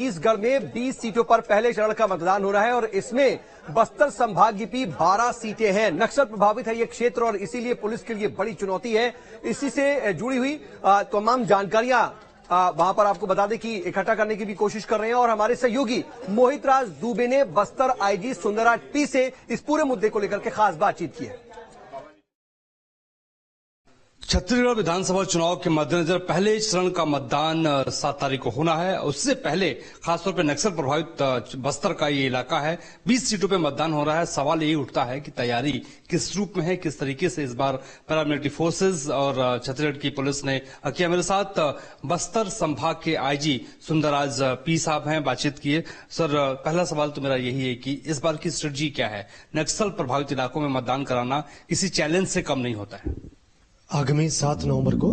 छत्तीसगढ़ में 20 सीटों पर पहले चरण का मतदान हो रहा है और इसमें बस्तर संभाग की 12 सीटें हैं। नक्सल प्रभावित है ये क्षेत्र और इसीलिए पुलिस के लिए बड़ी चुनौती है। इसी से जुड़ी हुई तमाम जानकारियां वहां पर आपको बता दें कि इकट्ठा करने की भी कोशिश कर रहे हैं और हमारे सहयोगी मोहित राज दुबे ने बस्तर आईजी सुंदरराज पी से इस पूरे मुद्दे को लेकर के खास बातचीत की है। छत्तीसगढ़ विधानसभा चुनाव के मद्देनजर पहले चरण का मतदान 7 तारीख को होना है। उससे पहले खासतौर पर नक्सल प्रभावित बस्तर का ये इलाका है, 20 सीटों पे मतदान हो रहा है। सवाल यही उठता है कि तैयारी किस रूप में है, किस तरीके से इस बार पैरामिलिट्री फोर्सेस और छत्तीसगढ़ की पुलिस ने किया। मेरे साथ बस्तर संभाग के आईजी सुंदरराज पी साहब हैं, बातचीत किए। सर, पहला सवाल तो मेरा यही है कि इस बार की स्ट्रेटजी क्या है? नक्सल प्रभावित इलाकों में मतदान कराना किसी चैलेंज से कम नहीं होता है। आगामी 7 नवंबर को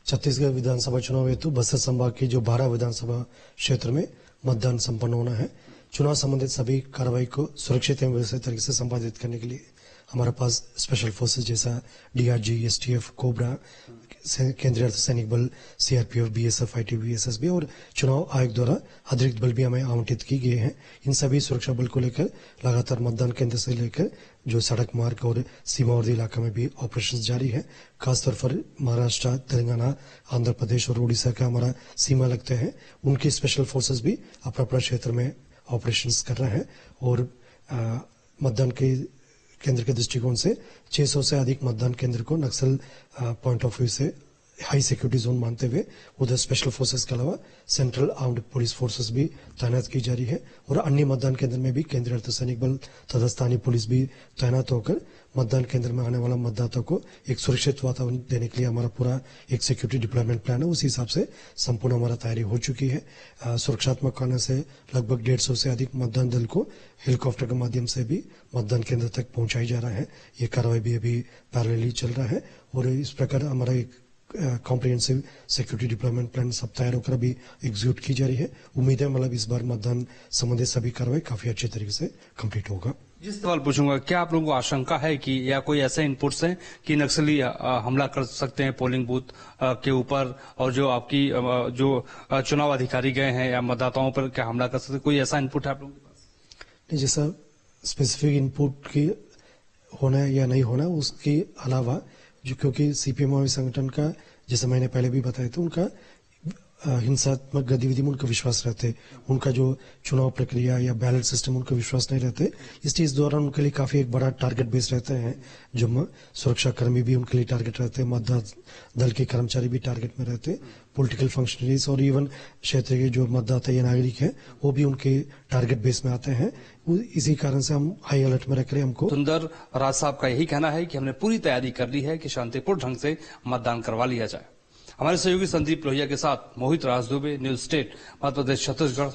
छत्तीसगढ़ विधानसभा चुनाव हेतु बस्तर संभाग की जो 12 विधानसभा क्षेत्र में मतदान संपन्न होना है। चुनाव संबंधित सभी कार्रवाई को सुरक्षित एवं व्यवस्थित तरीके से संपादित करने के लिए हमारे पास स्पेशल फोर्सेस जैसा डीआरजी, एसटीएफ, कोबरा, केंद्रीय अर्धसैनिक बल, सीआरपीएफ, बीएसएफ, आईटीबीपी, एसएसबी और चुनाव आयोग द्वारा अतिरिक्त बल भी हमें आवंटित की गए हैं। इन सभी सुरक्षा बल को लेकर लगातार मतदान केंद्र से लेकर जो सड़क मार्ग और सीमावर्ती इलाका में भी ऑपरेशन जारी है। खासतौर पर महाराष्ट्र, तेलंगाना, आंध्र प्रदेश और उड़ीसा का हमारा सीमा लगते हैं, उनकी स्पेशल फोर्सेस भी अपना अपना क्षेत्र में ऑपरेशन कर रहे हैं और मतदान के केंद्र के दृष्टिकोण से 600 से अधिक मतदान केंद्र को नक्सल पॉइंट ऑफ व्यू से हाई सिक्योरिटी जोन मानते हुए उधर स्पेशल फोर्सेस के अलावा सेंट्रल आर्म्ड पुलिस फोर्सेस भी तैनात की जा रही है और अन्य मतदान केंद्र में भी केंद्रीय अर्धसैनिक बल तथा स्थानीय पुलिस भी तैनात होकर मतदान केंद्र में आने वाला मतदाता को एक सुरक्षित वातावरण देने के लिए हमारा पूरा एक सिक्योरिटी डिप्लॉयमेंट प्लान है। उसी हिसाब से संपूर्ण हमारा तैयारी हो चुकी है। सुरक्षात्मक कारण से लगभग 150 से अधिक मतदान दल को हेलीकॉप्टर के माध्यम से भी मतदान केंद्र तक पहुंचाई जा रहा है। ये कार्रवाई भी अभी पैरेलली चल रहा है और इस प्रकार हमारा एक कॉम्प्रिहेंसिव सिक्योरिटी डिप्लॉयमेंट प्लान सब तैयार होकर अभी एग्जीक्यूट की जा रही है। उम्मीद है मतलब इस बार मतदान संबंधित सभी कार्रवाई काफी अच्छे तरीके से कंप्लीट होगा। जिस सवाल पूछूंगा, क्या आप लोगों को आशंका है कि या कोई ऐसे इनपुट्स हैं कि नक्सली हमला कर सकते हैं पोलिंग बूथ के ऊपर और जो आपकी जो चुनाव अधिकारी गए हैं या मतदाताओं पर क्या हमला कर सकते हैं? कोई ऐसा इनपुट है आप लोगों के पास? नहीं, जैसा स्पेसिफिक इनपुट की होना या नहीं होना उसके अलावा जो क्योंकि सीपीएम संगठन का जैसे मैंने पहले भी बताया था उनका हिंसात्मक गतिविधि में उनका विश्वास रहते, उनका जो चुनाव प्रक्रिया या बैलेट सिस्टम उनका विश्वास नहीं रहते, इसलिए इस दौरान उनके लिए काफी एक बड़ा टारगेट बेस रहते हैं। जो सुरक्षा कर्मी भी उनके लिए टारगेट रहते हैं, मतदान दल के कर्मचारी भी टारगेट में रहते, पॉलिटिकल फंक्शनरीज और इवन क्षेत्र के जो मतदाता या नागरिक हैं वो भी उनके टारगेट बेस में आते हैं। इसी कारण से हम हाई अलर्ट में रख रहे हैं। हमको सुंदरराज साहब का यही कहना है कि हमने पूरी तैयारी कर ली है कि शांतिपूर्ण ढंग से मतदान करवा लिया जाए। हमारे सहयोगी संदीप लोहिया के साथ मोहित राज दुबे, न्यूज स्टेट, मध्य प्रदेश, छत्तीसगढ़।